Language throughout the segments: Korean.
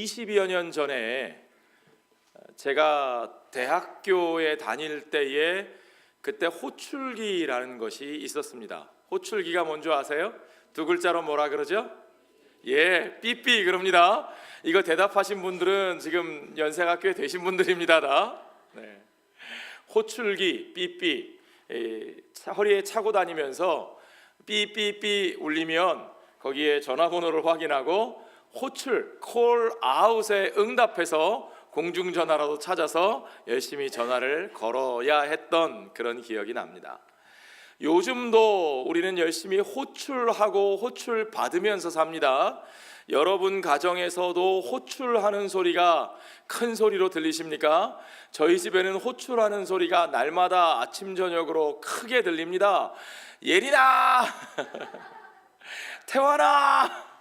20여 년 전에 제가 대학교에 다닐 때에 그때 호출기라는 것이 있었습니다. 호출기가 뭔지 아세요? 두 글자로 뭐라 그러죠? 예, 삐삐 그럽니다. 이거 대답하신 분들은 지금 연세가 꽤 되신 분들입니다. 다. 네. 호출기, 삐삐, 허리에 차고 다니면서 삐삐삐 울리면 거기에 전화번호를 확인하고 호출, 콜 아웃에 응답해서 공중전화라도 찾아서 열심히 전화를 걸어야 했던 그런 기억이 납니다. 요즘도 우리는 열심히 호출하고 호출 받으면서 삽니다. 여러분 가정에서도 호출하는 소리가 큰 소리로 들리십니까? 저희 집에는 호출하는 소리가 날마다 아침 저녁으로 크게 들립니다. 예린아, 태환아.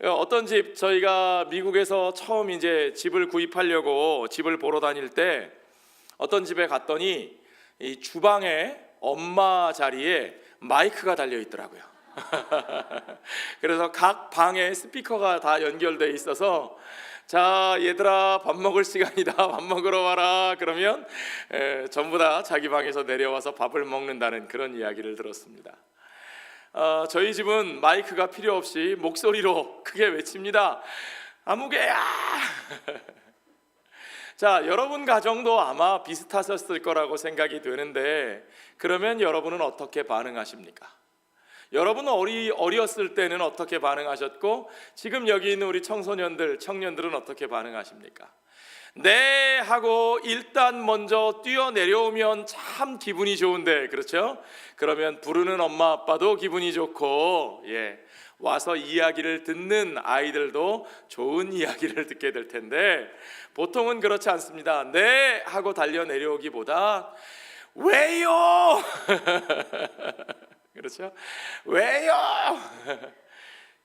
어떤 집, 저희가 미국에서 처음 이제 집을 구입하려고 집을 보러 다닐 때 어떤 집에 갔더니 이 주방에 엄마 자리에 마이크가 달려 있더라고요. 그래서 각 방에 스피커가 다 연결돼 있어서 자 얘들아 밥 먹을 시간이다, 밥 먹으러 와라 그러면 전부 다 자기 방에서 내려와서 밥을 먹는다는 그런 이야기를 들었습니다. 저희 집은 마이크가 필요 없이 목소리로 크게 외칩니다. 아무개야. 자, 여러분 가정도 아마 비슷하셨을 거라고 생각이 되는데 그러면 여러분은 어떻게 반응하십니까? 여러분은 어렸을 때는 어떻게 반응하셨고 지금 여기 있는 우리 청년들은 어떻게 반응하십니까? 네 하고 일단 먼저 뛰어내려오면 참 기분이 좋은데, 그렇죠? 그러면 부르는 엄마 아빠도 기분이 좋고, 와서 이야기를 듣는 아이들도 좋은 이야기를 듣게 될 텐데 보통은 그렇지 않습니다. 네 하고 달려 내려오기보다 왜요? 그렇죠? 왜요?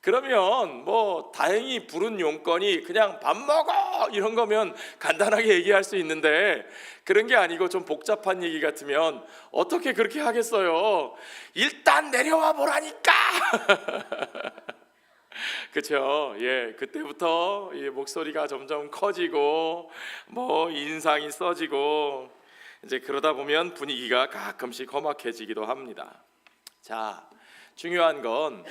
그러면 뭐 다행히 부른 용건이 그냥 밥 먹어 이런 거면 간단하게 얘기할 수 있는데 그런 게 아니고 좀 복잡한 얘기 같으면 어떻게 그렇게 하겠어요? 일단 내려와 보라니까. 그렇죠? 그때부터 목소리가 점점 커지고 뭐 인상이 써지고 이제 그러다 보면 분위기가 가끔씩 험악해지기도 합니다. 자, 중요한 건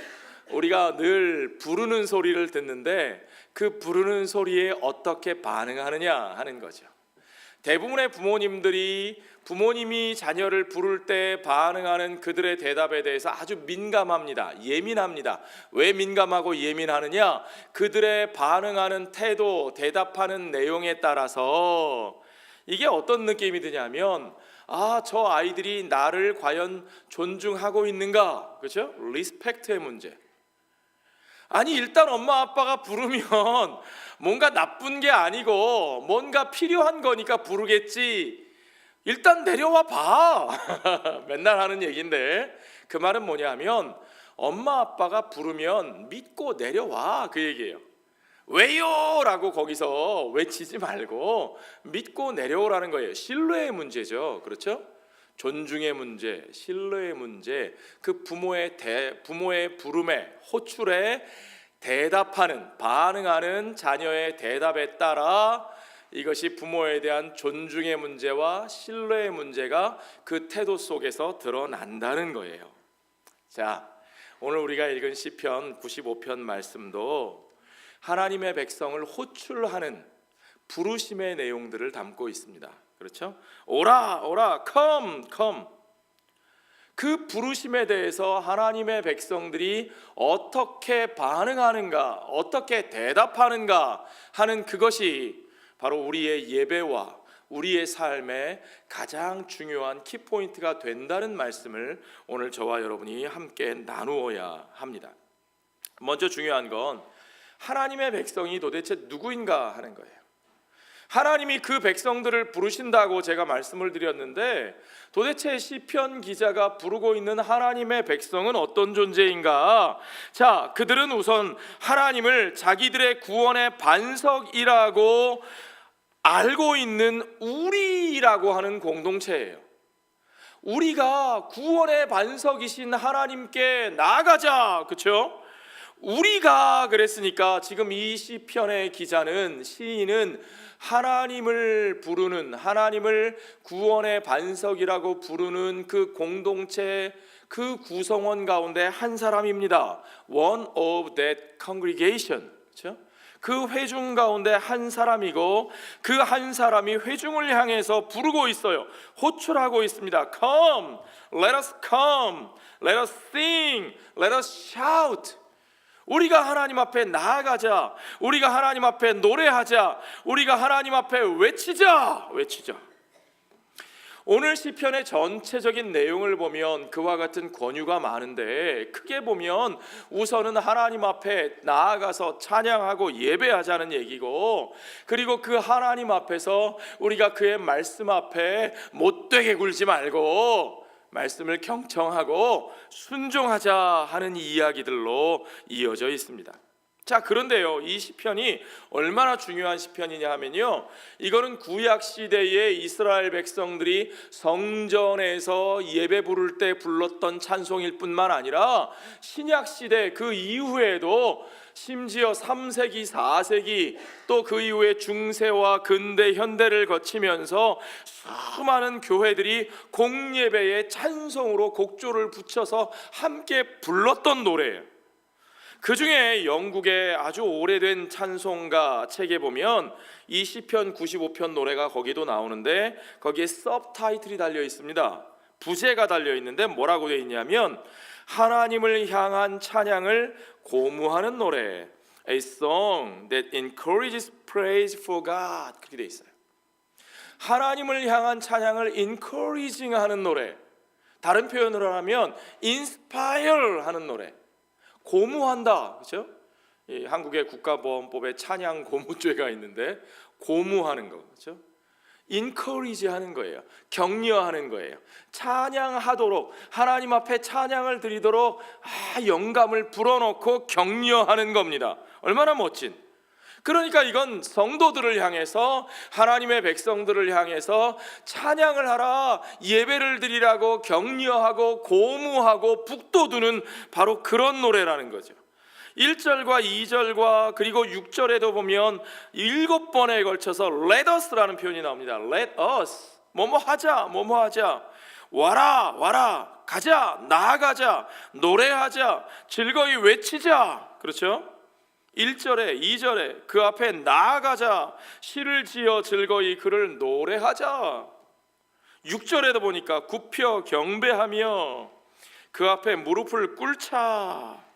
우리가 늘 부르는 소리를 듣는데 그 부르는 소리에 어떻게 반응하느냐 하는 거죠. 대부분의 부모님이 자녀를 부를 때 반응하는 그들의 대답에 대해서 아주 민감합니다. 예민합니다. 왜 민감하고 예민하느냐? 그들의 반응하는 태도, 대답하는 내용에 따라서 이게 어떤 느낌이 드냐면 저 아이들이 나를 과연 존중하고 있는가? 그렇죠? 리스펙트의 문제. 아니 일단 엄마 아빠가 부르면 뭔가 나쁜 게 아니고 뭔가 필요한 거니까 부르겠지. 일단 내려와 봐. 맨날 하는 얘기인데 그 말은 뭐냐면 엄마 아빠가 부르면 믿고 내려와 그 얘기예요. 왜요? 라고 거기서 외치지 말고 믿고 내려오라는 거예요. 신뢰의 문제죠. 그렇죠? 존중의 문제, 신뢰의 문제, 그 부모의 부름에, 호출에 반응하는 자녀의 대답에 따라 이것이 부모에 대한 존중의 문제와 신뢰의 문제가 그 태도 속에서 드러난다는 거예요. 자, 오늘 우리가 읽은 시편 95편 말씀도 하나님의 백성을 호출하는 부르심의 내용들을 담고 있습니다. 그렇죠? 오라 오라 come. 그 부르심에 대해서 하나님의 백성들이 어떻게 반응하는가, 어떻게 대답하는가 하는 그것이 바로 우리의 예배와 우리의 삶의 가장 중요한 키포인트가 된다는 말씀을 오늘 저와 여러분이 함께 나누어야 합니다. 먼저 중요한 건 하나님의 백성이 도대체 누구인가 하는 거예요. 하나님이 그 백성들을 부르신다고 제가 말씀을 드렸는데 도대체 시편 기자가 부르고 있는 하나님의 백성은 어떤 존재인가? 자, 그들은 우선 하나님을 자기들의 구원의 반석이라고 알고 있는 우리라고 하는 공동체예요. 우리가 구원의 반석이신 하나님께 나아가자. 그렇죠? 우리가 그랬으니까 지금 이 시편의 시인은 하나님을 부르는, 하나님을 구원의 반석이라고 부르는 그 공동체, 그 구성원 가운데 한 사람입니다. One of that congregation. 그렇죠? 그 회중 가운데 한 사람이고, 그 한 사람이 회중을 향해서 부르고 있어요. 호출하고 있습니다. Come, let us come, let us sing, let us shout. 우리가 하나님 앞에 나아가자. 우리가 하나님 앞에 노래하자. 우리가 하나님 앞에 외치자. 오늘 시편의 전체적인 내용을 보면 그와 같은 권유가 많은데, 크게 보면 우선은 하나님 앞에 나아가서 찬양하고 예배하자는 얘기고, 그리고 그 하나님 앞에서 우리가 그의 말씀 앞에 못되게 굴지 말고 말씀을 경청하고 순종하자 하는 이야기들로 이어져 있습니다. 자, 그런데요, 이 시편이 얼마나 중요한 시편이냐 하면요, 이거는 구약 시대의 이스라엘 백성들이 성전에서 예배 부를 때 불렀던 찬송일 뿐만 아니라 신약 시대 그 이후에도, 심지어 3세기, 4세기 또 그 이후에 중세와 근대, 현대를 거치면서 수많은 교회들이 공예배에 찬송으로 곡조를 붙여서 함께 불렀던 노래예요. 그 중에 영국의 아주 오래된 찬송가 책에 보면 이 시편 95편 노래가 거기도 나오는데, 거기에 서브타이틀이 달려 있습니다. 부제가 달려 있는데 뭐라고 되어 있냐면, 하나님을 향한 찬양을 고무하는 노래, A song that encourages praise for God. 그렇게 되어 있어요. 하나님을 향한 찬양을 encouraging 하는 노래, 다른 표현으로 하면 inspire 하는 노래, 고무한다. 그렇죠? 한국의 국가보험법에 찬양 고무죄가 있는데, 고무하는 거, 그렇죠? 인커리지 하는 거예요. 격려하는 거예요. 찬양하도록, 하나님 앞에 찬양을 드리도록 영감을 불어넣고 격려하는 겁니다. 얼마나 멋진. 그러니까 이건 성도들을 향해서, 하나님의 백성들을 향해서 찬양을 하라, 예배를 드리라고 격려하고 고무하고 북돋우는 바로 그런 노래라는 거죠. 1절과 2절과 그리고 6절에도 보면 7번에 걸쳐서 Let us라는 표현이 나옵니다. Let us, 뭐뭐 하자, 와라, 가자, 나아가자, 노래하자, 즐거이 외치자. 그렇죠? 1절에 2절에 그 앞에 나아가자, 시를 지어 즐거이 그를 노래하자. 6절에도 보니까 굽혀 경배하며 그 앞에 무릎을 꿇자.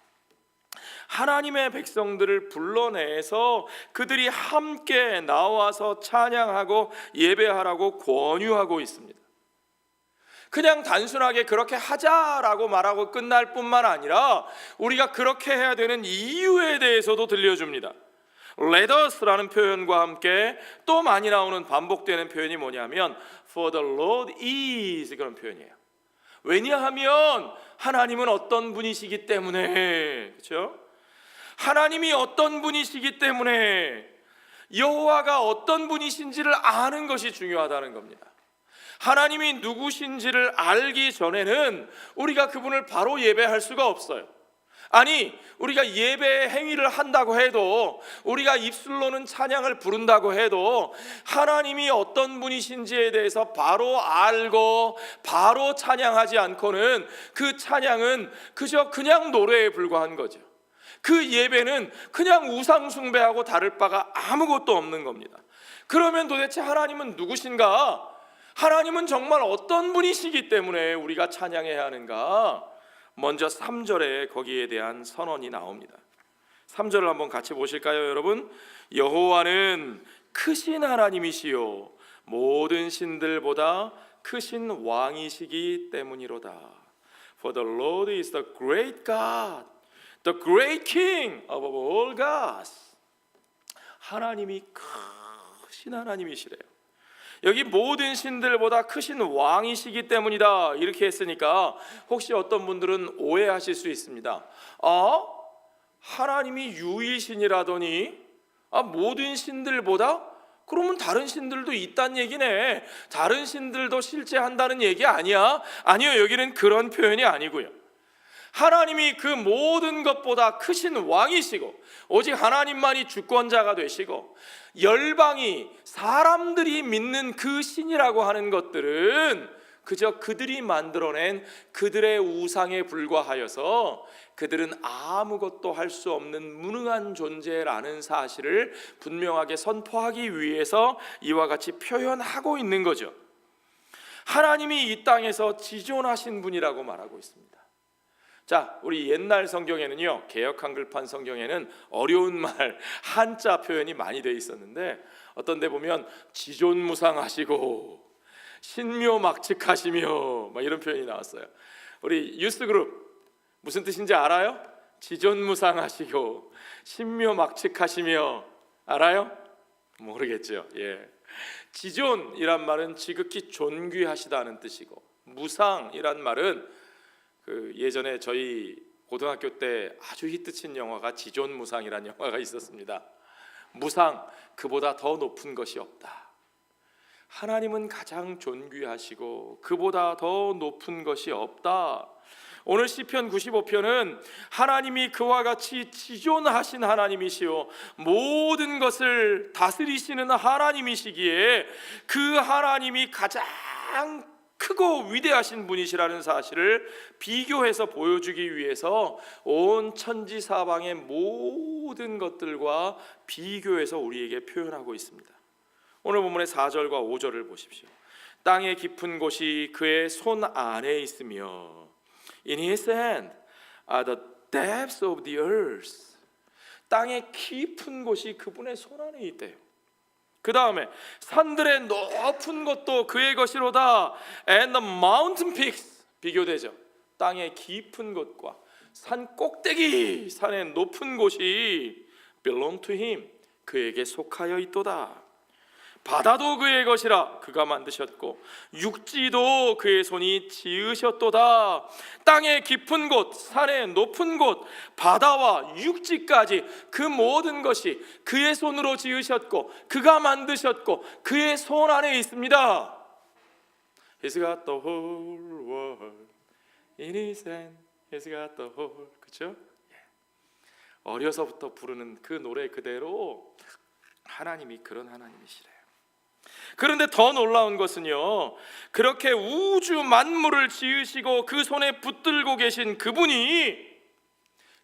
하나님의 백성들을 불러내서 그들이 함께 나와서 찬양하고 예배하라고 권유하고 있습니다. 그냥 단순하게 그렇게 하자라고 말하고 끝날 뿐만 아니라 우리가 그렇게 해야 되는 이유에 대해서도 들려줍니다. Let us라는 표현과 함께 또 많이 나오는 반복되는 표현이 뭐냐면 For the Lord is, 그런 표현이에요. 왜냐하면 하나님은 어떤 분이시기 때문에. 그렇죠? 하나님이 어떤 분이시기 때문에, 여호와가 어떤 분이신지를 아는 것이 중요하다는 겁니다. 하나님이 누구신지를 알기 전에는 우리가 그분을 바로 예배할 수가 없어요. 아니, 우리가 예배 행위를 한다고 해도, 우리가 입술로는 찬양을 부른다고 해도 하나님이 어떤 분이신지에 대해서 바로 알고 바로 찬양하지 않고는 그 찬양은 그저 그냥 노래에 불과한 거죠. 그 예배는 그냥 우상 숭배하고 다를 바가 아무것도 없는 겁니다. 그러면 도대체 하나님은 누구신가? 하나님은 정말 어떤 분이시기 때문에 우리가 찬양해야 하는가? 먼저 3절에 거기에 대한 선언이 나옵니다. 3절을 한번 같이 보실까요, 여러분? 여호와는 크신 하나님이시요 모든 신들보다 크신 왕이시기 때문이로다. For the Lord is the great God, the great King of all gods. 하나님이 크신 하나님이시래요. 여기 모든 신들보다 크신 왕이시기 때문이다 이렇게 했으니까 혹시 어떤 분들은 오해하실 수 있습니다. 하나님이 유일신이라더니 모든 신들보다? 그러면 다른 신들도 있다는 얘기네. 다른 신들도 실제 한다는 얘기 아니야? 아니요, 여기는 그런 표현이 아니고요. 하나님이 그 모든 것보다 크신 왕이시고 오직 하나님만이 주권자가 되시고 열방이 사람들이 믿는 그 신이라고 하는 것들은 그저 그들이 만들어낸 그들의 우상에 불과하여서 그들은 아무것도 할 수 없는 무능한 존재라는 사실을 분명하게 선포하기 위해서 이와 같이 표현하고 있는 거죠. 하나님이 이 땅에서 지존하신 분이라고 말하고 있습니다. 자, 우리 옛날 성경에는요, 개역 한글판 성경에는 어려운 말 한자 표현이 많이 되어 있었는데 어떤 데 보면 지존무상하시고 신묘막측하시며 막 이런 표현이 나왔어요. 우리 유스그룹 무슨 뜻인지 알아요? 지존무상하시고 신묘막측하시며 알아요? 모르겠죠. 예. 지존이란 말은 지극히 존귀하시다는 뜻이고, 무상이란 말은 예전에 저희 고등학교 때 아주 히트친 영화가 지존무상이라는 영화가 있었습니다. 무상, 그보다 더 높은 것이 없다. 하나님은 가장 존귀하시고 그보다 더 높은 것이 없다. 오늘 시편 95편은 하나님이 그와 같이 지존하신 하나님이시요 모든 것을 다스리시는 하나님이시기에 그 하나님이 가장 크고 위대하신 분이시라는 사실을 비교해서 보여주기 위해서 온 천지사방의 모든 것들과 비교해서 우리에게 표현하고 있습니다. 오늘 본문의 4절과 5절을 보십시오. 땅의 깊은 곳이 그의 손 안에 있으며 In his hand are the depths of the earth. 땅의 깊은 곳이 그분의 손 안에 있대요. 그 다음에 산들의 높은 것도 그의 것이로다. And the mountain peaks, 비교되죠. 땅의 깊은 곳과 산 꼭대기, 산의 높은 곳이 belong to him, 그에게 속하여 있도다. 바다도 그의 것이라 그가 만드셨고 육지도 그의 손이 지으셨도다. 땅의 깊은 곳, 산의 높은 곳, 바다와 육지까지 그 모든 것이 그의 손으로 지으셨고 그가 만드셨고 그의 손 안에 있습니다. He's got the whole world in his hand. He's got the whole. 그렇죠? 어려서부터 부르는 그 노래 그대로 하나님이 그런 하나님이시래요. 그런데 더 놀라운 것은요, 그렇게 우주 만물을 지으시고 그 손에 붙들고 계신 그분이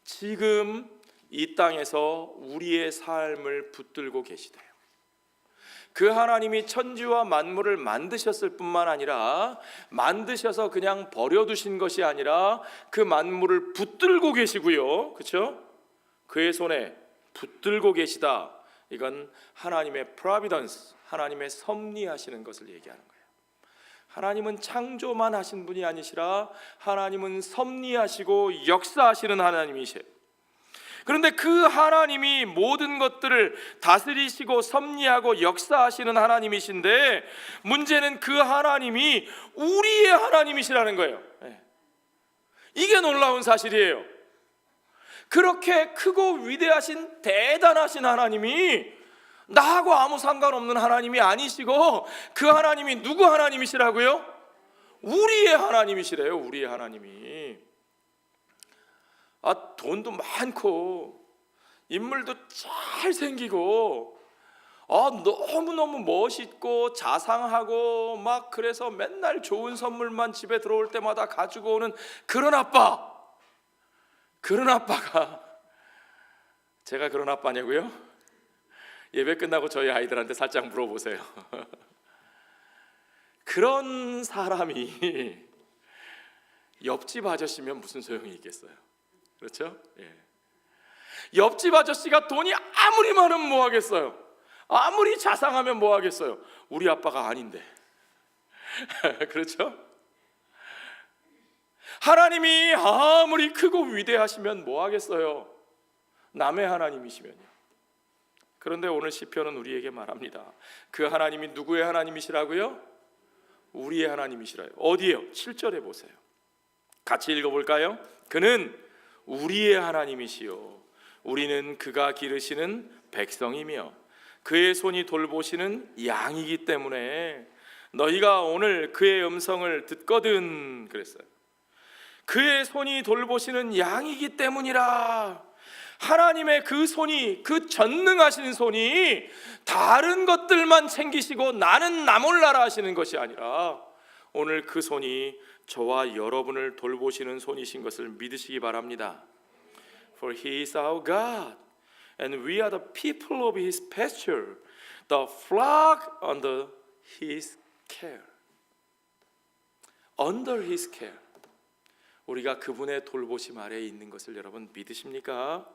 지금 이 땅에서 우리의 삶을 붙들고 계시대요. 그 하나님이 천지와 만물을 만드셨을 뿐만 아니라 만드셔서 그냥 버려두신 것이 아니라 그 만물을 붙들고 계시고요, 그렇죠? 그의 손에 붙들고 계시다. 이건 하나님의 providence, 하나님의 섭리하시는 것을 얘기하는 거예요. 하나님은 창조만 하신 분이 아니시라 하나님은 섭리하시고 역사하시는 하나님이세요. 그런데 그 하나님이 모든 것들을 다스리시고 섭리하고 역사하시는 하나님이신데 문제는 그 하나님이 우리의 하나님이시라는 거예요. 이게 놀라운 사실이에요. 그렇게 크고 위대하신 대단하신 하나님이 나하고 아무 상관없는 하나님이 아니시고 그 하나님이 누구 하나님이시라고요? 우리의 하나님이시래요. 우리의 하나님이. 돈도 많고 인물도 잘생기고 너무너무 멋있고 자상하고 막 그래서 맨날 좋은 선물만 집에 들어올 때마다 가지고 오는 그런 아빠가 제가 그런 아빠냐고요? 예배 끝나고 저희 아이들한테 살짝 물어보세요. 그런 사람이 옆집 아저씨면 무슨 소용이 있겠어요? 그렇죠? 예. 옆집 아저씨가 돈이 아무리 많으면 뭐 하겠어요? 아무리 자상하면 뭐 하겠어요? 우리 아빠가 아닌데. 그렇죠? 하나님이 아무리 크고 위대하시면 뭐 하겠어요? 남의 하나님이시면요. 그런데 오늘 시편은 우리에게 말합니다. 그 하나님이 누구의 하나님이시라고요? 우리의 하나님이시라요. 어디에요? 7절에 보세요. 같이 읽어볼까요? 그는 우리의 하나님이시요 우리는 그가 기르시는 백성이며 그의 손이 돌보시는 양이기 때문에 너희가 오늘 그의 음성을 듣거든 그랬어요. 그의 손이 돌보시는 양이기 때문이라. 하나님의 그 손이, 그 전능하신 손이 다른 것들만 챙기시고 나는 나 몰라라 하시는 것이 아니라 오늘 그 손이 저와 여러분을 돌보시는 손이신 것을 믿으시기 바랍니다. For He is our God, and we are the people of His pasture, the flock under His care. Under His care. 우리가 그분의 돌보심 아래에 있는 것을 여러분 믿으십니까?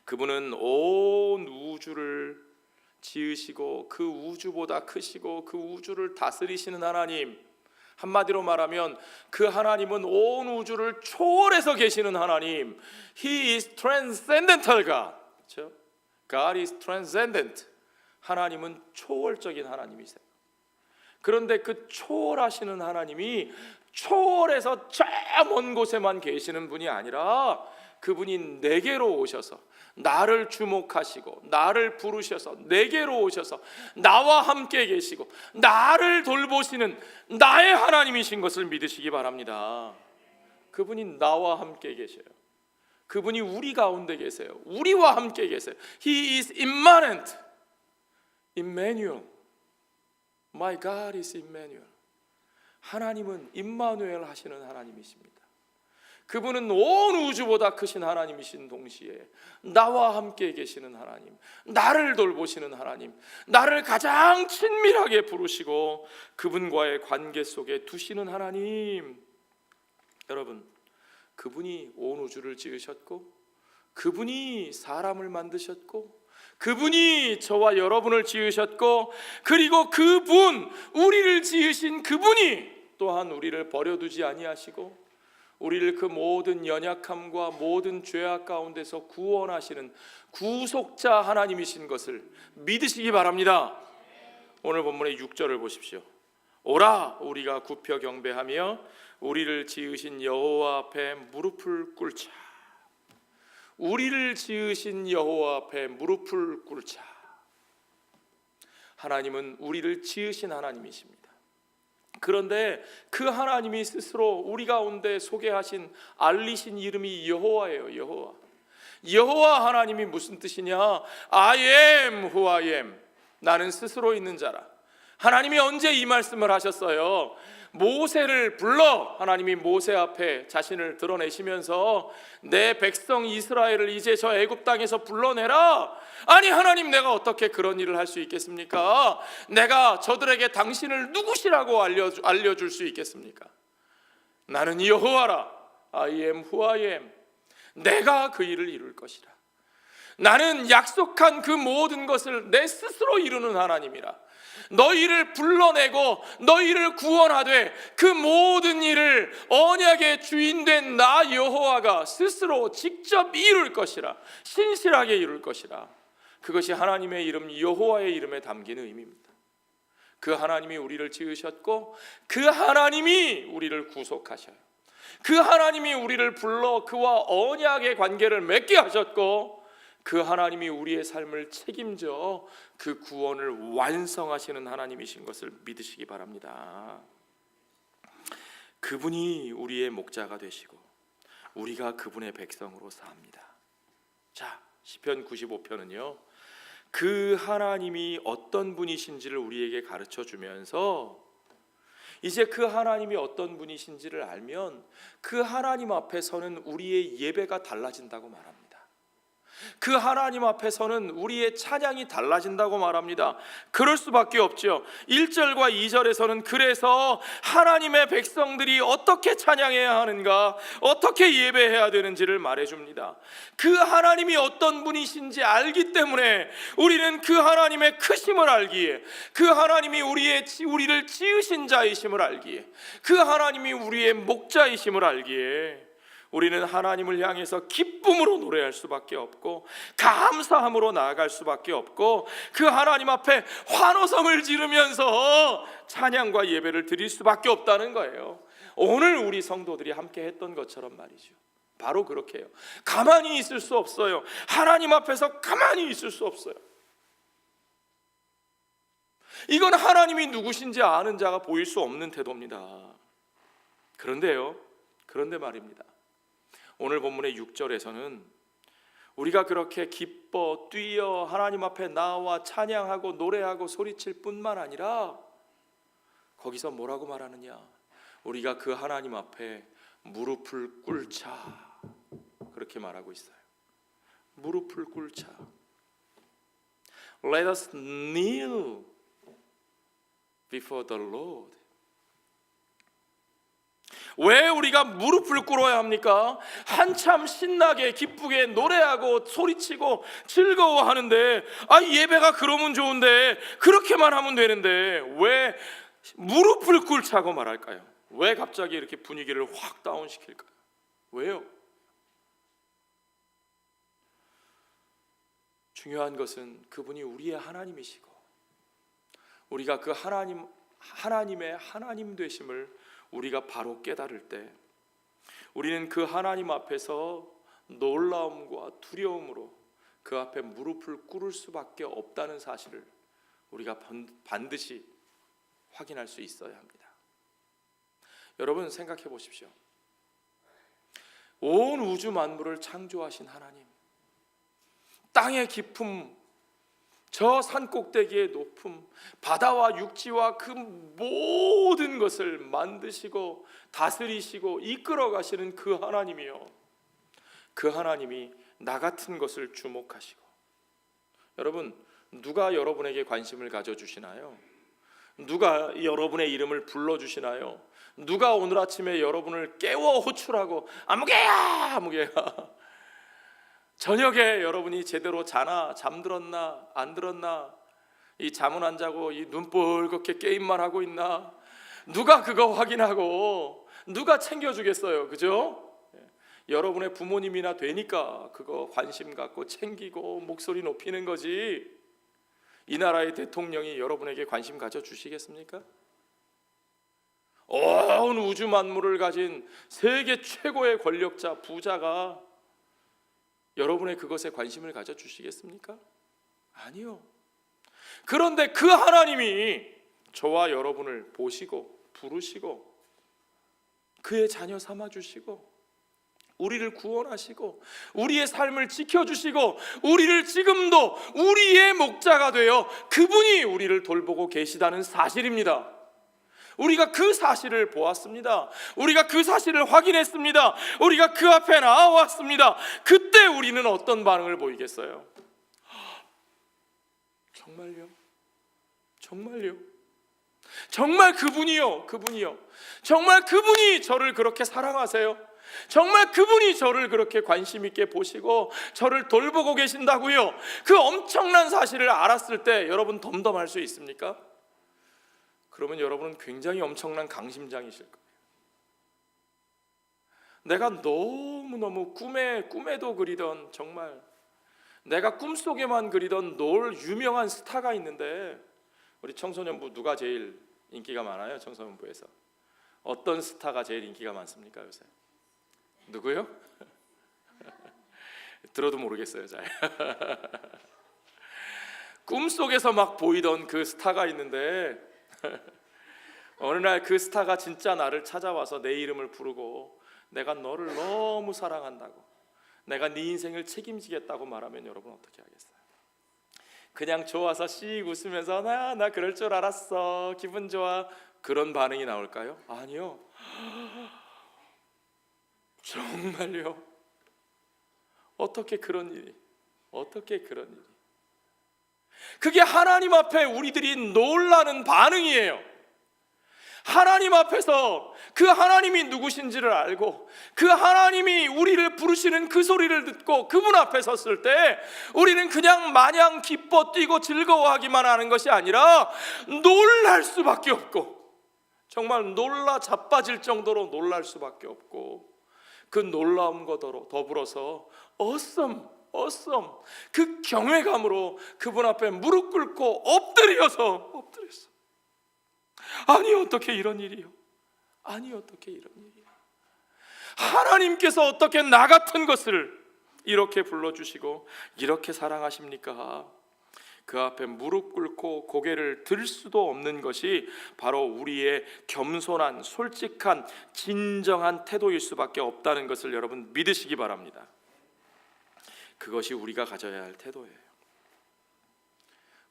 그분은 온 우주를 지으시고 그 우주보다 크시고 그 우주를 다스리시는 하나님, 한마디로 말하면 그 하나님은 온 우주를 초월해서 계시는 하나님. He is transcendental God. 그렇죠? God is transcendent. 하나님은 초월적인 하나님이세요. 그런데 그 초월하시는 하나님이 초월해서 저 먼 곳에만 계시는 분이 아니라 그분이 내게로 오셔서 나를 주목하시고 나를 부르셔서 내게로 오셔서 나와 함께 계시고 나를 돌보시는 나의 하나님이신 것을 믿으시기 바랍니다. 그분이 나와 함께 계셔요. 그분이 우리 가운데 계세요. 우리와 함께 계세요. He is immanent. Emmanuel. My God is Emmanuel. 하나님은 임마누엘 하시는 하나님이십니다. 그분은 온 우주보다 크신 하나님이신 동시에 나와 함께 계시는 하나님, 나를 돌보시는 하나님, 나를 가장 친밀하게 부르시고 그분과의 관계 속에 두시는 하나님. 여러분, 그분이 온 우주를 지으셨고 그분이 사람을 만드셨고 그분이 저와 여러분을 지으셨고 그리고 그분, 우리를 지으신 그분이 또한 우리를 버려두지 아니하시고 우리를 그 모든 연약함과 모든 죄악 가운데서 구원하시는 구속자 하나님이신 것을 믿으시기 바랍니다. 오늘 본문의 6절을 보십시오. 오라 우리가 굽혀 경배하며 우리를 지으신 여호와 앞에 무릎을 꿇자. 우리를 지으신 여호와 앞에 무릎을 꿇자. 하나님은 우리를 지으신 하나님이십니다. 그런데 그 하나님이 스스로 우리 가운데 소개하신 알리신 이름이 여호와예요. 여호와. 여호와 하나님이 무슨 뜻이냐? I am who I am. 나는 스스로 있는 자라. 하나님이 언제 이 말씀을 하셨어요? 모세를 불러 하나님이 모세 앞에 자신을 드러내시면서 내 백성 이스라엘을 이제 저 애굽 땅에서 불러내라. 아니 하나님, 내가 어떻게 그런 일을 할 수 있겠습니까? 내가 저들에게 당신을 누구시라고 알려줄 수 있겠습니까? 나는 여호와라. I am who I am. 내가 그 일을 이룰 것이라. 나는 약속한 그 모든 것을 내 스스로 이루는 하나님이라. 너희를 불러내고 너희를 구원하되 그 모든 일을 언약의 주인된 나 여호와가 스스로 직접 이룰 것이라. 신실하게 이룰 것이라. 그것이 하나님의 이름 여호와의 이름에 담긴 의미입니다. 그 하나님이 우리를 지으셨고 그 하나님이 우리를 구속하셔요. 그 하나님이 우리를 불러 그와 언약의 관계를 맺게 하셨고 그 하나님이 우리의 삶을 책임져 그 구원을 완성하시는 하나님이신 것을 믿으시기 바랍니다. 그분이 우리의 목자가 되시고 우리가 그분의 백성으로 삽니다. 자, 시편 95편은요 그 하나님이 어떤 분이신지를 우리에게 가르쳐 주면서 이제 그 하나님이 어떤 분이신지를 알면 그 하나님 앞에서는 우리의 예배가 달라진다고 말합니다. 그 하나님 앞에서는 우리의 찬양이 달라진다고 말합니다. 그럴 수밖에 없죠. 1절과 2절에서는 그래서 하나님의 백성들이 어떻게 찬양해야 하는가, 어떻게 예배해야 되는지를 말해줍니다. 그 하나님이 어떤 분이신지 알기 때문에 우리는 그 하나님의 크심을 알기에, 그 하나님이 우리를 지으신 자이심을 알기에, 그 하나님이 우리의 목자이심을 알기에 우리는 하나님을 향해서 기쁨으로 노래할 수밖에 없고 감사함으로 나아갈 수밖에 없고 그 하나님 앞에 환호성을 지르면서 찬양과 예배를 드릴 수밖에 없다는 거예요. 오늘 우리 성도들이 함께 했던 것처럼 말이죠. 바로 그렇게 해요. 가만히 있을 수 없어요. 하나님 앞에서 가만히 있을 수 없어요. 이건 하나님이 누구신지 아는 자가 보일 수 없는 태도입니다. 그런데요, 그런데 말입니다, 오늘 본문의 6절에서는 우리가 그렇게 기뻐 뛰어 하나님 앞에 나와 찬양하고 노래하고 소리칠 뿐만 아니라 거기서 뭐라고 말하느냐, 우리가 그 하나님 앞에 무릎을 꿇자, 그렇게 말하고 있어요. 무릎을 꿇자. Let us kneel before the Lord. 왜 우리가 무릎을 꿇어야 합니까? 한참 신나게 기쁘게 노래하고 소리치고 즐거워하는데, 예배가 그러면 좋은데, 그렇게만 하면 되는데 왜 무릎을 꿇자고 말할까요? 왜 갑자기 이렇게 분위기를 확 다운시킬까요? 왜요? 중요한 것은 그분이 우리의 하나님이시고 우리가 그 하나님의 하나님 되심을 우리가 바로 깨달을 때 우리는 그 하나님 앞에서 놀라움과 두려움으로 그 앞에 무릎을 꿇을 수밖에 없다는 사실을 우리가 반드시 확인할 수 있어야 합니다. 여러분 생각해 보십시오. 온 우주 만물을 창조하신 하나님, 땅의 깊음, 저 산꼭대기의 높음, 바다와 육지와 그 모든 것을 만드시고 다스리시고 이끌어 가시는 그 하나님이요, 그 하나님이 나 같은 것을 주목하시고, 여러분 누가 여러분에게 관심을 가져주시나요? 누가 여러분의 이름을 불러주시나요? 누가 오늘 아침에 여러분을 깨워 호출하고 아무개야 아무개야, 저녁에 여러분이 제대로 자나 잠들었나 안 들었나, 이 잠은 안 자고 이 눈 뻘겋게 게임만 하고 있나, 누가 그거 확인하고 누가 챙겨주겠어요? 그죠? 여러분의 부모님이나 되니까 그거 관심 갖고 챙기고 목소리 높이는 거지, 이 나라의 대통령이 여러분에게 관심 가져주시겠습니까? 온 우주 만물을 가진 세계 최고의 권력자 부자가 여러분의 그것에 관심을 가져주시겠습니까? 아니요. 그런데 그 하나님이 저와 여러분을 보시고 부르시고 그의 자녀 삼아주시고 우리를 구원하시고 우리의 삶을 지켜주시고 우리를 지금도 우리의 목자가 되어 그분이 우리를 돌보고 계시다는 사실입니다. 우리가 그 사실을 보았습니다. 우리가 그 사실을 확인했습니다. 우리가 그 앞에 나와왔습니다. 그때 우리는 어떤 반응을 보이겠어요? 정말요? 정말요? 정말 그분이요, 정말 그분이 저를 그렇게 사랑하세요? 정말 그분이 저를 그렇게 관심 있게 보시고 저를 돌보고 계신다고요? 그 엄청난 사실을 알았을 때 여러분 덤덤할 수 있습니까? 그러면 여러분은 굉장히 엄청난 강심장이실 거예요. 내가 너무너무 꿈에도 그리던, 정말 내가 꿈속에만 그리던 놀 유명한 스타가 있는데, 우리 청소년부 누가 제일 인기가 많아요? 청소년부에서 어떤 스타가 제일 인기가 많습니까 요새? 누구요? 들어도 모르겠어요 잘. 꿈속에서 막 보이던 그 스타가 있는데 어느 날 그 스타가 진짜 나를 찾아와서 내 이름을 부르고 내가 너를 너무 사랑한다고, 내가 네 인생을 책임지겠다고 말하면 여러분 어떻게 하겠어요? 그냥 좋아서 씩 웃으면서 나 그럴 줄 알았어, 기분 좋아, 그런 반응이 나올까요? 아니요. 정말요? 어떻게 그런 일이? 그게 하나님 앞에 우리들이 놀라는 반응이에요. 하나님 앞에서 그 하나님이 누구신지를 알고 그 하나님이 우리를 부르시는 그 소리를 듣고 그분 앞에 섰을 때 우리는 그냥 마냥 기뻐 뛰고 즐거워하기만 하는 것이 아니라 놀랄 수밖에 없고, 정말 놀라 자빠질 정도로 놀랄 수밖에 없고, 그 놀라움과 더불어서 그 경외감으로 그분 앞에 무릎 꿇고 엎드려서 아니 어떻게 이런 일이요? 하나님께서 어떻게 나 같은 것을 이렇게 불러주시고 이렇게 사랑하십니까? 그 앞에 무릎 꿇고 고개를 들 수도 없는 것이 바로 우리의 겸손한, 솔직한, 진정한 태도일 수밖에 없다는 것을 여러분 믿으시기 바랍니다. 그것이 우리가 가져야 할 태도예요.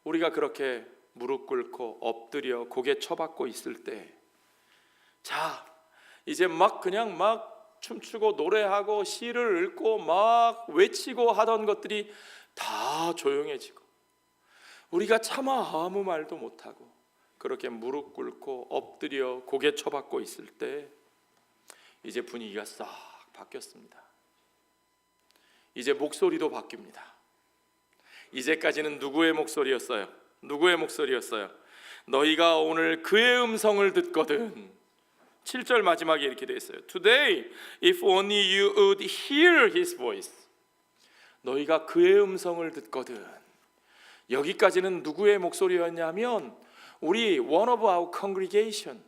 우리가 그렇게 무릎 꿇고 엎드려 고개 쳐박고 있을 때, 자, 이제 그냥 춤추고 노래하고 시를 읽고 외치고 하던 것들이 다 조용해지고, 우리가 차마 아무 말도 못하고 그렇게 무릎 꿇고 엎드려 고개 쳐박고 있을 때, 이제 분위기가 싹 바뀌었습니다. 이제 목소리도 바뀝니다. 이제까지는 누구의 목소리였어요? 누구의 목소리였어요? 너희가 오늘 그의 음성을 듣거든. 7절 마지막에 이렇게 되어 있어요. Today, if only you would hear his voice. 너희가 그의 음성을 듣거든. 여기까지는 누구의 목소리였냐면 우리 one of our congregation,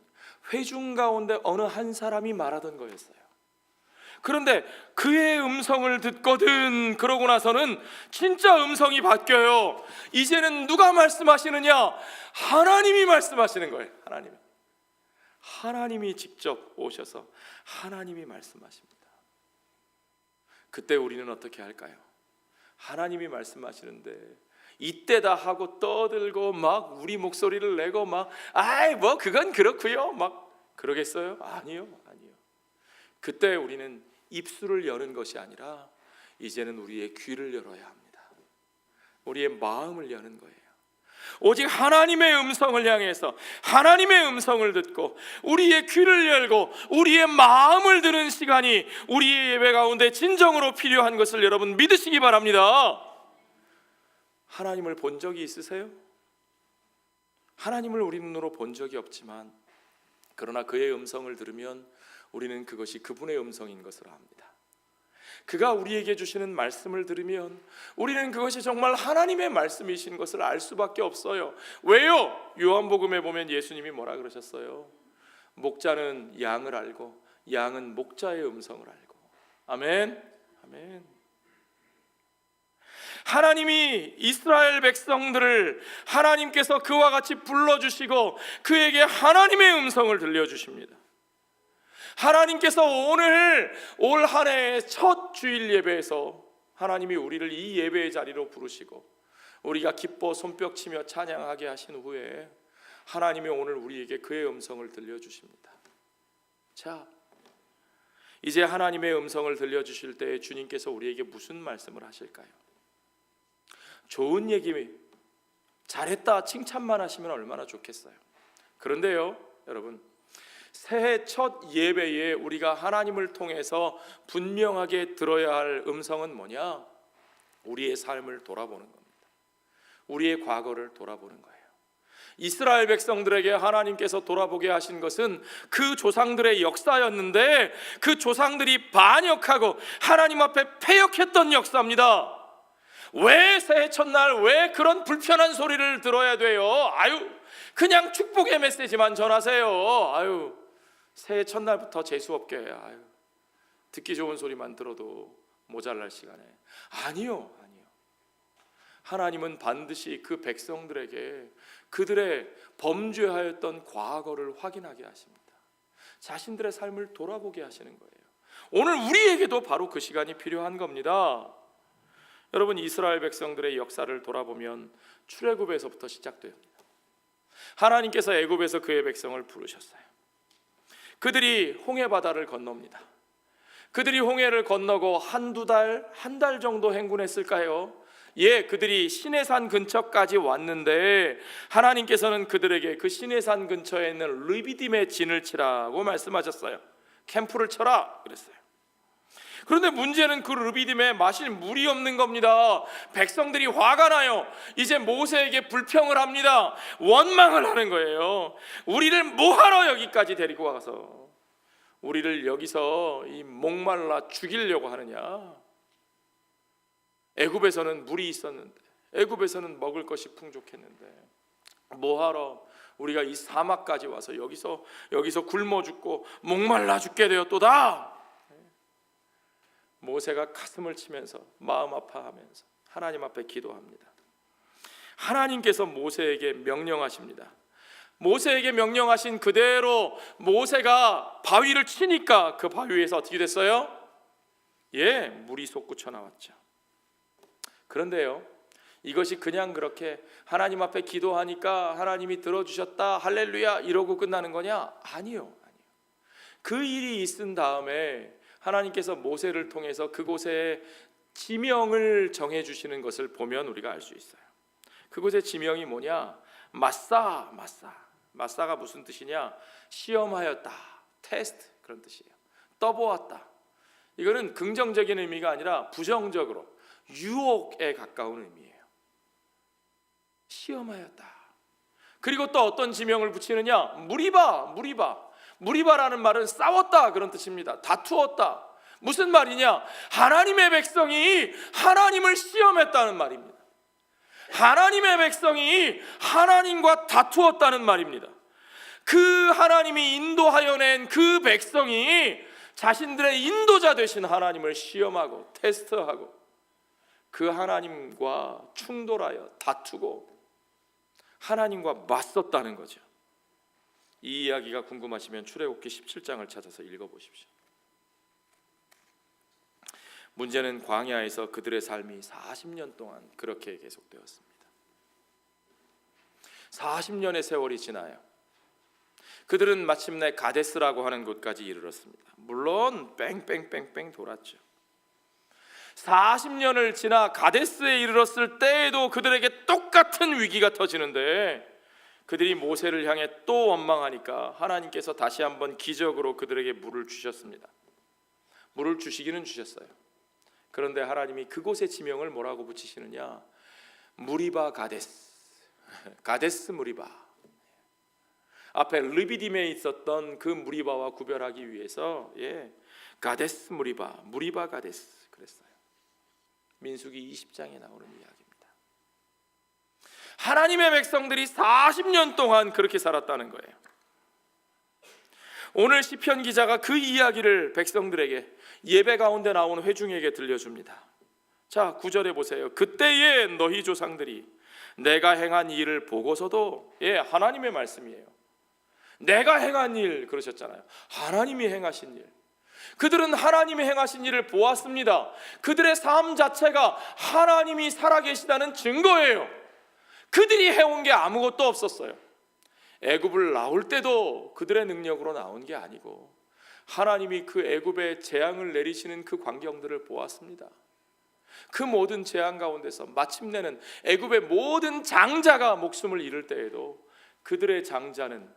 회중 가운데 어느 한 사람이 말하던 거였어요. 그런데 그의 음성을 듣거든, 그러고 나서는 진짜 음성이 바뀌어요. 이제는 누가 말씀하시느냐? 하나님이 말씀하시는 거예요. 하나님이 직접 오셔서 하나님이 말씀하십니다. 그때 우리는 어떻게 할까요? 하나님이 말씀하시는데 이때다 하고 떠들고 우리 목소리를 내고 그건 그렇고요 그러겠어요? 아니요. 그때 우리는 입술을 여는 것이 아니라 이제는 우리의 귀를 열어야 합니다. 우리의 마음을 여는 거예요. 오직 하나님의 음성을 향해서 하나님의 음성을 듣고 우리의 귀를 열고 우리의 마음을 드는 시간이 우리의 예배 가운데 진정으로 필요한 것을 여러분 믿으시기 바랍니다. 하나님을 본 적이 있으세요? 하나님을 우리 눈으로 본 적이 없지만 그러나 그의 음성을 들으면 우리는 그것이 그분의 음성인 것으로 압니다. 그가 우리에게 주시는 말씀을 들으면 우리는 그것이 정말 하나님의 말씀이신 것을 알 수밖에 없어요. 왜요? 요한복음에 보면 예수님이 뭐라 그러셨어요? 목자는 양을 알고 양은 목자의 음성을 알고. 아멘. 하나님이 이스라엘 백성들을 하나님께서 그와 같이 불러주시고 그에게 하나님의 음성을 들려주십니다. 하나님께서 올 한 해의 첫 주일 예배에서 하나님이 우리를 이 예배의 자리로 부르시고 우리가 기뻐 손뼉치며 찬양하게 하신 후에 하나님이 오늘 우리에게 그의 음성을 들려주십니다. 자, 이제 하나님의 음성을 들려주실 때 주님께서 우리에게 무슨 말씀을 하실까요? 좋은 얘기, 잘했다 칭찬만 하시면 얼마나 좋겠어요. 그런데요 여러분, 새해 첫 예배에 우리가 하나님을 통해서 분명하게 들어야 할 음성은 뭐냐? 우리의 삶을 돌아보는 겁니다. 우리의 과거를 돌아보는 거예요. 이스라엘 백성들에게 하나님께서 돌아보게 하신 것은 그 조상들의 역사였는데 그 조상들이 반역하고 하나님 앞에 패역했던 역사입니다. 왜 새해 첫날 왜 그런 불편한 소리를 들어야 돼요? 그냥 축복의 메시지만 전하세요. 새해 첫날부터 재수없게 듣기 좋은 소리만 들어도 모자랄 시간에. 아니요. 하나님은 반드시 그 백성들에게 그들의 범죄하였던 과거를 확인하게 하십니다. 자신들의 삶을 돌아보게 하시는 거예요. 오늘 우리에게도 바로 그 시간이 필요한 겁니다. 여러분, 이스라엘 백성들의 역사를 돌아보면 출애굽에서부터 시작됩니다. 하나님께서 애굽에서 그의 백성을 부르셨어요. 그들이 홍해바다를 건넙니다. 그들이 홍해를 건너고 한 달 정도 행군했을까요? 그들이 시내산 근처까지 왔는데 하나님께서는 그들에게 그 시내산 근처에 있는 르비딤의 진을 치라고 말씀하셨어요. 캠프를 쳐라 그랬어요. 그런데 문제는 그 르비딤에 마실 물이 없는 겁니다. 백성들이 화가 나요. 이제 모세에게 불평을 합니다. 원망을 하는 거예요. 우리를 뭐하러 여기까지 데리고 와서 우리를 여기서 이 목말라 죽이려고 하느냐? 애굽에서는 물이 있었는데, 애굽에서는 먹을 것이 풍족했는데 뭐하러 우리가 이 사막까지 와서 여기서 굶어 죽고 목말라 죽게 되었도다. 모세가 가슴을 치면서 마음 아파하면서 하나님 앞에 기도합니다. 하나님께서 모세에게 명령하십니다. 모세에게 명령하신 그대로 모세가 바위를 치니까 그 바위에서 어떻게 됐어요? 물이 솟구쳐 나왔죠. 그런데요, 이것이 그냥 그렇게 하나님 앞에 기도하니까 하나님이 들어주셨다 할렐루야 이러고 끝나는 거냐? 아니요. 그 일이 있은 다음에 하나님께서 모세를 통해서 그곳에 지명을 정해주시는 것을 보면 우리가 알 수 있어요. 그곳의 지명이 뭐냐? 마사가 무슨 뜻이냐? 시험하였다, 테스트, 그런 뜻이에요. 떠보았다. 이거는 긍정적인 의미가 아니라 부정적으로 유혹에 가까운 의미예요. 시험하였다. 그리고 또 어떤 지명을 붙이느냐? 무리바라는 말은 싸웠다 그런 뜻입니다. 다투었다. 무슨 말이냐? 하나님의 백성이 하나님을 시험했다는 말입니다. 하나님의 백성이 하나님과 다투었다는 말입니다. 그 하나님이 인도하여 낸 그 백성이 자신들의 인도자 되신 하나님을 시험하고 테스트하고 그 하나님과 충돌하여 다투고 하나님과 맞섰다는 거죠. 이 이야기가 궁금하시면 출애굽기 17장을 찾아서 읽어보십시오. 문제는 광야에서 그들의 삶이 40년 동안 그렇게 계속되었습니다. 40년의 세월이 지나요. 그들은 마침내 가데스라고 하는 곳까지 이르렀습니다. 물론 뺑뺑뺑뺑 돌았죠. 40년을 지나 가데스에 이르렀을 때에도 그들에게 똑같은 위기가 터지는데 그들이 모세를 향해 또 원망하니까 하나님께서 다시 한번 기적으로 그들에게 물을 주셨습니다. 물을 주시기는 주셨어요. 그런데 하나님이 그곳의 지명을 뭐라고 붙이시느냐? 무리바 가데스, 가데스 무리바. 앞에 르비딤에 있었던 그 무리바와 구별하기 위해서 가데스 무리바 가데스 그랬어요. 민수기 20장에 나오는 이야기입니다. 하나님의 백성들이 40년 동안 그렇게 살았다는 거예요. 오늘 시편 기자가 그 이야기를 백성들에게 예배 가운데 나온 회중에게 들려줍니다. 자, 9절에 보세요. 그때에 너희 조상들이 내가 행한 일을 보고서도, 하나님의 말씀이에요. 내가 행한 일 그러셨잖아요. 하나님이 행하신 일. 그들은 하나님이 행하신 일을 보았습니다. 그들의 삶 자체가 하나님이 살아계시다는 증거예요. 그들이 해온 게 아무것도 없었어요. 애굽을 나올 때도 그들의 능력으로 나온 게 아니고 하나님이 그 애굽에 재앙을 내리시는 그 광경들을 보았습니다. 그 모든 재앙 가운데서 마침내는 애굽의 모든 장자가 목숨을 잃을 때에도 그들의 장자는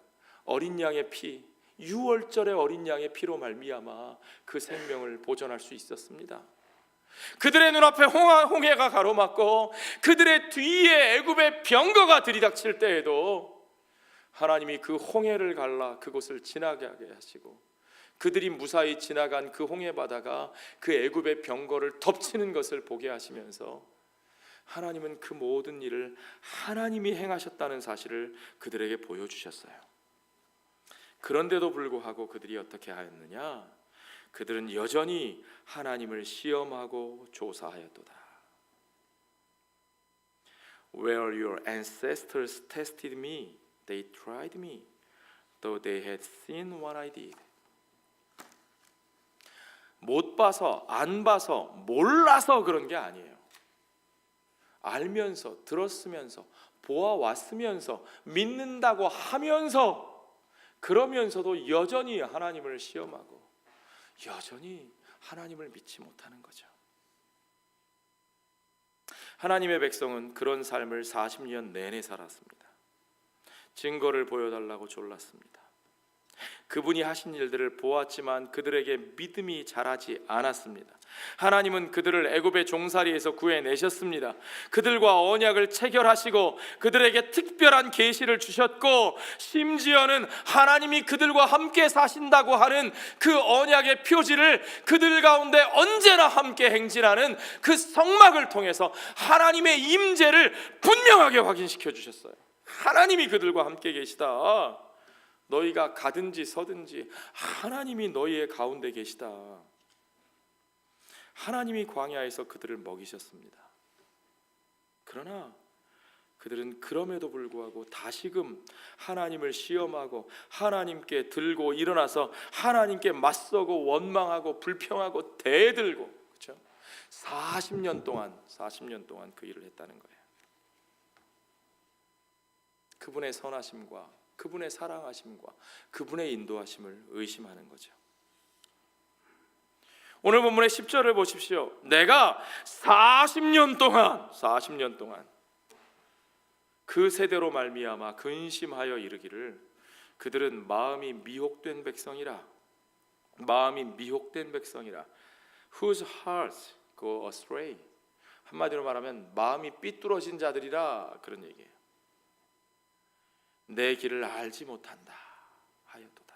어린 양의 피, 유월절의 어린 양의 피로 말미암아 그 생명을 보존할 수 있었습니다. 그들의 눈앞에 홍해가 가로막고 그들의 뒤에 애굽의 병거가 들이닥칠 때에도 하나님이 그 홍해를 갈라 그곳을 지나가게 하시고 그들이 무사히 지나간 그 홍해 바다가 그 애굽의 병거를 덮치는 것을 보게 하시면서 하나님은 그 모든 일을 하나님이 행하셨다는 사실을 그들에게 보여주셨어요. 그런데도 불구하고 그들이 어떻게 하였느냐? 그들은 여전히 하나님을 시험하고 조사하였도다. Where your ancestors tested me, they tried me, though they had seen what I did. 못 봐서, 안 봐서, 몰라서 그런 게 아니에요. 알면서, 들었으면서, 보아왔으면서, 믿는다고 하면서, 그러면서도 여전히 하나님을 시험하고 여전히 하나님을 믿지 못하는 거죠. 하나님의 백성은 그런 삶을 40년 내내 살았습니다. 증거를 보여달라고 졸랐습니다. 그분이 하신 일들을 보았지만 그들에게 믿음이 자라지 않았습니다. 하나님은 그들을 애굽의 종살이에서 구해내셨습니다. 그들과 언약을 체결하시고 그들에게 특별한 계시를 주셨고 심지어는 하나님이 그들과 함께 사신다고 하는 그 언약의 표지를 그들 가운데 언제나 함께 행진하는 그 성막을 통해서 하나님의 임재를 분명하게 확인시켜 주셨어요. 하나님이 그들과 함께 계시다. 너희가 가든지 서든지 하나님이 너희의 가운데 계시다. 하나님이 광야에서 그들을 먹이셨습니다. 그러나 그들은 그럼에도 불구하고 다시금 하나님을 시험하고 하나님께 들고 일어나서 하나님께 맞서고 원망하고 불평하고 대들고, 그렇죠? 40년 동안 그 일을 했다는 거예요. 그분의 선하심과 그분의 사랑하심과 그분의 인도하심을 의심하는 거죠. 오늘 본문의 10절을 보십시오. 내가 40년 동안 그 세대로 말미암아 근심하여 이르기를 그들은 마음이 미혹된 백성이라 whose hearts go astray. 한마디로 말하면 마음이 삐뚤어진 자들이라, 그런 얘기예요. 내 길을 알지 못한다 하였도다.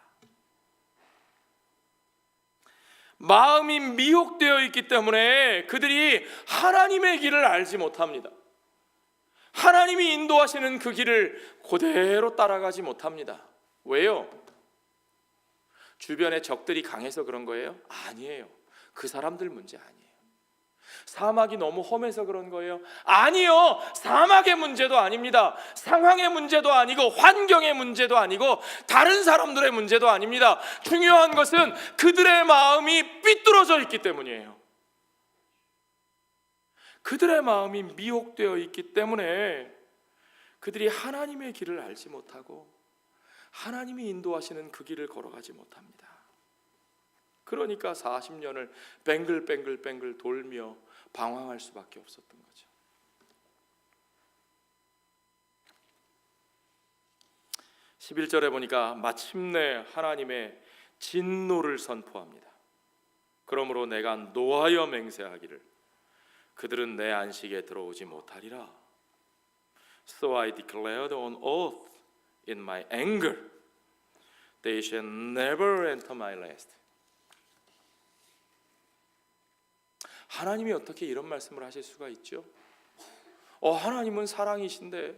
마음이 미혹되어 있기 때문에 그들이 하나님의 길을 알지 못합니다. 하나님이 인도하시는 그 길을 그대로 따라가지 못합니다. 왜요? 주변에 적들이 강해서 그런 거예요? 아니에요. 그 사람들 문제 아니에요. 사막이 너무 험해서 그런 거예요? 아니요. 사막의 문제도 아닙니다. 상황의 문제도 아니고 환경의 문제도 아니고 다른 사람들의 문제도 아닙니다. 중요한 것은 그들의 마음이 삐뚤어져 있기 때문이에요. 그들의 마음이 미혹되어 있기 때문에 그들이 하나님의 길을 알지 못하고 하나님이 인도하시는 그 길을 걸어가지 못합니다. 그러니까 40년을 뱅글뱅글 돌며 방황할 수밖에 없었던 거죠. 11절에 보니까 마침내 하나님의 진노를 선포합니다. 그러므로 내가 노하여 맹세하기를 그들은 내 안식에 들어오지 못하리라. So I declared on oath in my anger, they shall never enter my rest. 하나님이 어떻게 이런 말씀을 하실 수가 있죠? 하나님은 사랑이신데,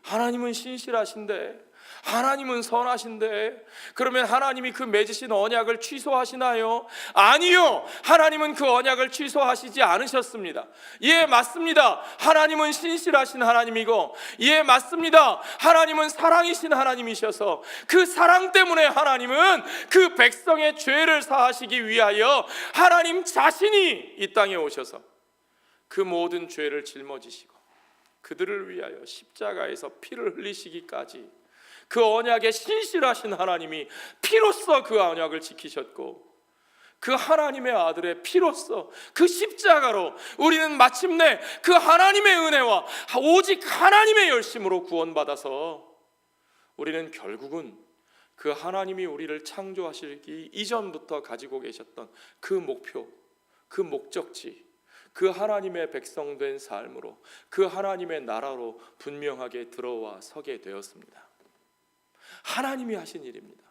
하나님은 신실하신데, 하나님은 선하신데, 그러면 하나님이 그 맺으신 언약을 취소하시나요? 아니요. 하나님은 그 언약을 취소하시지 않으셨습니다. 예, 맞습니다. 하나님은 신실하신 하나님이고, 예, 맞습니다. 하나님은 사랑이신 하나님이셔서 그 사랑 때문에 하나님은 그 백성의 죄를 사하시기 위하여 하나님 자신이 이 땅에 오셔서 그 모든 죄를 짊어지시고 그들을 위하여 십자가에서 피를 흘리시기까지 그 언약에 신실하신 하나님이 피로써 그 언약을 지키셨고, 그 하나님의 아들의 피로써 그 십자가로 우리는 마침내 그 하나님의 은혜와 오직 하나님의 열심으로 구원받아서 우리는 결국은 그 하나님이 우리를 창조하시기 이전부터 가지고 계셨던 그 목표, 그 목적지, 그 하나님의 백성된 삶으로 그 하나님의 나라로 분명하게 들어와 서게 되었습니다. 하나님이 하신 일입니다.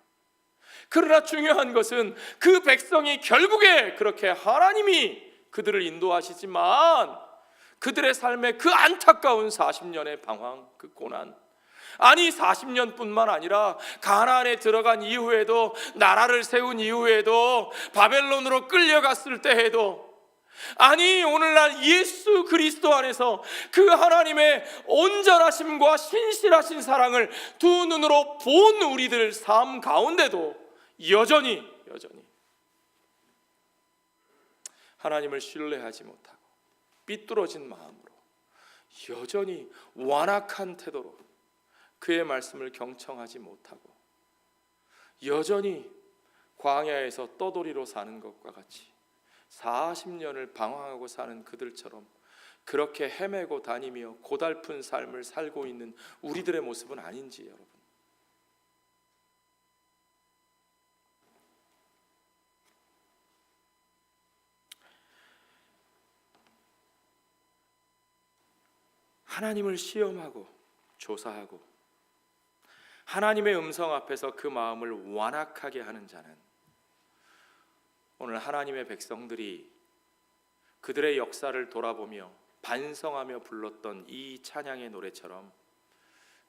그러나 중요한 것은 그 백성이 결국에 그렇게 하나님이 그들을 인도하시지만 그들의 삶의 그 안타까운 40년의 방황, 그 고난, 아니 40년뿐만 아니라 가나안에 들어간 이후에도, 나라를 세운 이후에도, 바벨론으로 끌려갔을 때에도, 아니 오늘날 예수 그리스도 안에서 그 하나님의 온전하심과 신실하신 사랑을 두 눈으로 본 우리들 삶 가운데도 여전히 하나님을 신뢰하지 못하고 삐뚤어진 마음으로 여전히 완악한 태도로 그의 말씀을 경청하지 못하고 여전히 광야에서 떠돌이로 사는 것과 같이 40년을 방황하고 사는 그들처럼 그렇게 헤매고 다니며 고달픈 삶을 살고 있는 우리들의 모습은 아닌지, 여러분. 하나님을 시험하고 조사하고 하나님의 음성 앞에서 그 마음을 완악하게 하는 자는 오늘 하나님의 백성들이 그들의 역사를 돌아보며 반성하며 불렀던 이 찬양의 노래처럼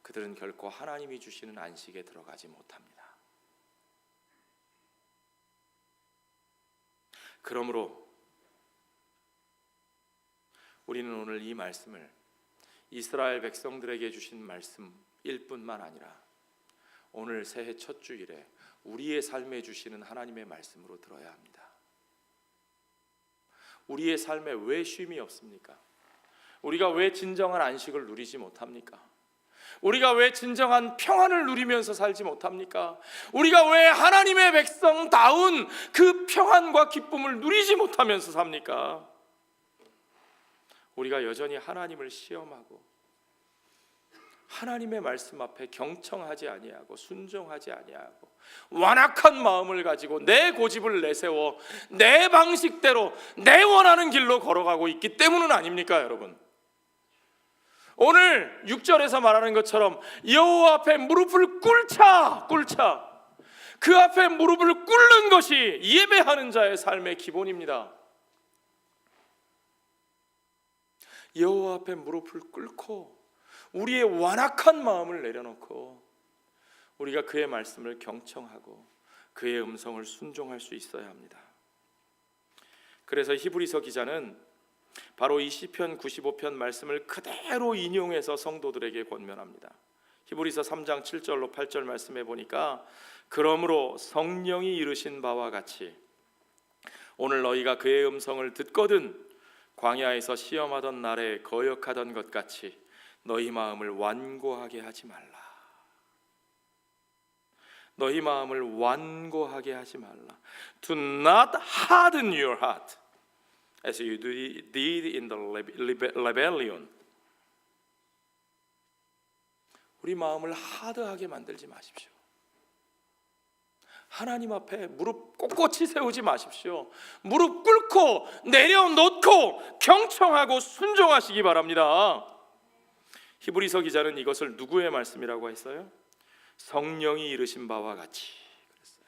그들은 결코 하나님이 주시는 안식에 들어가지 못합니다. 그러므로 우리는 오늘 이 말씀을 이스라엘 백성들에게 주신 말씀일 뿐만 아니라 오늘 새해 첫 주일에 우리의 삶에 주시는 하나님의 말씀으로 들어야 합니다. 우리의 삶에 왜 쉼이 없습니까? 우리가 왜 진정한 안식을 누리지 못합니까? 우리가 왜 진정한 평안을 누리면서 살지 못합니까? 우리가 왜 하나님의 백성다운 그 평안과 기쁨을 누리지 못하면서 삽니까? 우리가 여전히 하나님을 시험하고 하나님의 말씀 앞에 경청하지 아니하고 순종하지 아니하고 완악한 마음을 가지고 내 고집을 내세워 내 방식대로 내 원하는 길로 걸어가고 있기 때문은 아닙니까, 여러분? 오늘 6절에서 말하는 것처럼 여호와 앞에 무릎을 꿇자. 그 앞에 무릎을 꿇는 것이 예배하는 자의 삶의 기본입니다. 여호와 앞에 무릎을 꿇고 우리의 완악한 마음을 내려놓고 우리가 그의 말씀을 경청하고 그의 음성을 순종할 수 있어야 합니다. 그래서 히브리서 기자는 바로 이 시편 95편 말씀을 그대로 인용해서 성도들에게 권면합니다. 히브리서 3장 7절로 8절 말씀해 보니까 그러므로 성령이 이르신 바와 같이 오늘 너희가 그의 음성을 듣거든 광야에서 시험하던 날에 거역하던 것 같이 너희 마음을 완고하게 하지 말라. 너희 마음을 완고하게 하지 말라. Do not harden your heart as you did in the rebellion. 우리 마음을 하드하게 만들지 마십시오. 하나님 앞에 무릎 꼿꼿이 세우지 마십시오. 무릎 꿇고 내려놓고 경청하고 순종하시기 바랍니다. 히브리서 기자는 이것을 누구의 말씀이라고 했어요? 성령이 이르신 바와 같이 그랬어요.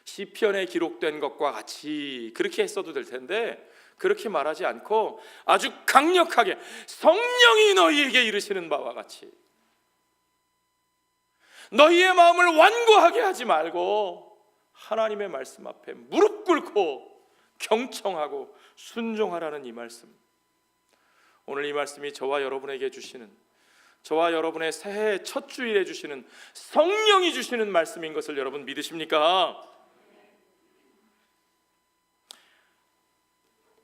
시편에 기록된 것과 같이 그렇게 했어도 될 텐데 그렇게 말하지 않고 아주 강력하게 성령이 너희에게 이르시는 바와 같이 너희의 마음을 완고하게 하지 말고 하나님의 말씀 앞에 무릎 꿇고 경청하고 순종하라는 이 말씀. 오늘 이 말씀이 저와 여러분에게 주시는, 저와 여러분의 새해 첫 주일에 주시는 성령이 주시는 말씀인 것을 여러분 믿으십니까?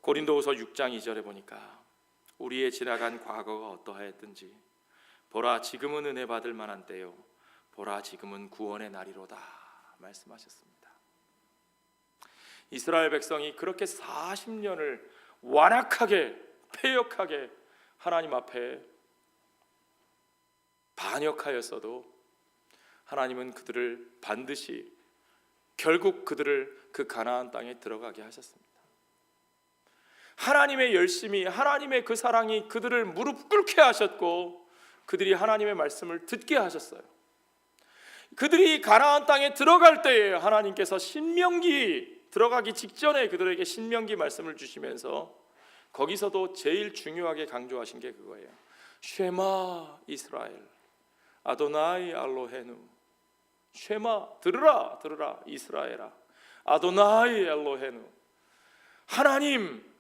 고린도후서 6장 2절에 보니까 우리의 지나간 과거가 어떠하였든지 보라 지금은 은혜 받을 만한 때요 보라 지금은 구원의 날이로다 말씀하셨습니다. 이스라엘 백성이 그렇게 40년을 완악하게 패역하게 하나님 앞에 반역하였어도 하나님은 그들을 반드시 결국 그들을 그 가나안 땅에 들어가게 하셨습니다. 하나님의 열심이, 하나님의 그 사랑이 그들을 무릎 꿇게 하셨고 그들이 하나님의 말씀을 듣게 하셨어요. 그들이 가나안 땅에 들어갈 때에 하나님께서 신명기 들어가기 직전에 그들에게 신명기 말씀을 주시면서 거기서도 제일 중요하게 강조하신 게 그거예요. 쉐마 이스라엘 아도나이 알로헤누. 쉐마 들으라 들으라 이스라엘아 아도나이 알로헤누. 하나님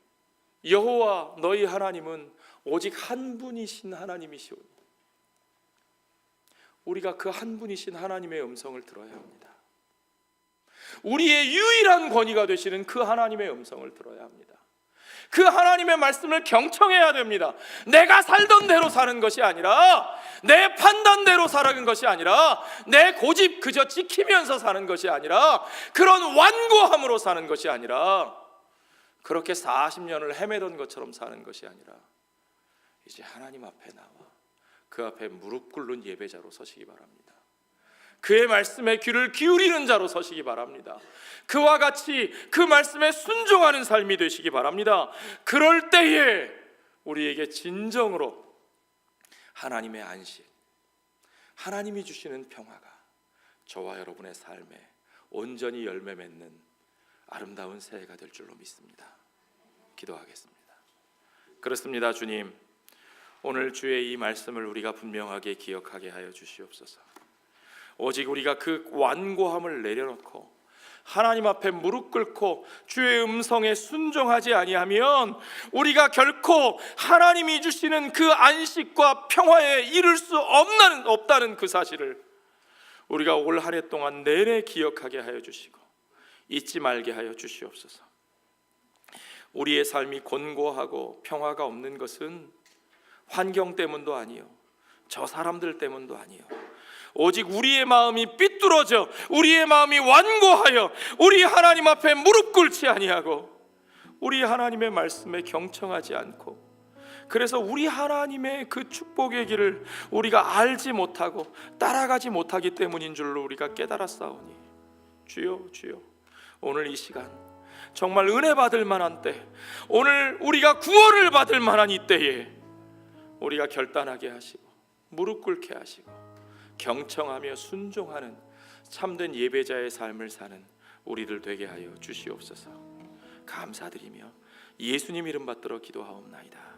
여호와 너희 하나님은 오직 한 분이신 하나님이시오. 우리가 그 한 분이신 하나님의 음성을 들어야 합니다. 우리의 유일한 권위가 되시는 그 하나님의 음성을 들어야 합니다. 그 하나님의 말씀을 경청해야 됩니다. 내가 살던 대로 사는 것이 아니라 내 판단대로 살아가는 것이 아니라 내 고집 그저 지키면서 사는 것이 아니라 그런 완고함으로 사는 것이 아니라 그렇게 40년을 헤매던 것처럼 사는 것이 아니라 이제 하나님 앞에 나와 그 앞에 무릎 꿇는 예배자로 서시기 바랍니다. 그의 말씀에 귀를 기울이는 자로 서시기 바랍니다. 그와 같이 그 말씀에 순종하는 삶이 되시기 바랍니다. 그럴 때에 우리에게 진정으로 하나님의 안식, 하나님이 주시는 평화가 저와 여러분의 삶에 온전히 열매 맺는 아름다운 새해가 될 줄로 믿습니다. 기도하겠습니다. 그렇습니다. 주님, 오늘 주의 이 말씀을 우리가 분명하게 기억하게 하여 주시옵소서. 오직 우리가 그 완고함을 내려놓고 하나님 앞에 무릎 꿇고 주의 음성에 순종하지 아니하면 우리가 결코 하나님이 주시는 그 안식과 평화에 이를 수 없다는 그 사실을 우리가 올 한 해 동안 내내 기억하게 하여 주시고 잊지 말게 하여 주시옵소서. 우리의 삶이 곤고하고 평화가 없는 것은 환경 때문도 아니요, 저 사람들 때문도 아니요, 오직 우리의 마음이 삐뚤어져 우리의 마음이 완고하여 우리 하나님 앞에 무릎 꿇지 아니하고 우리 하나님의 말씀에 경청하지 않고, 그래서 우리 하나님의 그 축복의 길을 우리가 알지 못하고 따라가지 못하기 때문인 줄로 우리가 깨달았사오니 주여, 주여, 오늘 이 시간 정말 은혜 받을 만한 때, 오늘 우리가 구원을 받을 만한 이때에 우리가 결단하게 하시고 무릎 꿇게 하시고 경청하며 순종하는 참된 예배자의 삶을 사는 우리들 되게 하여 주시옵소서. 감사드리며 예수님 이름 받들어 기도하옵나이다.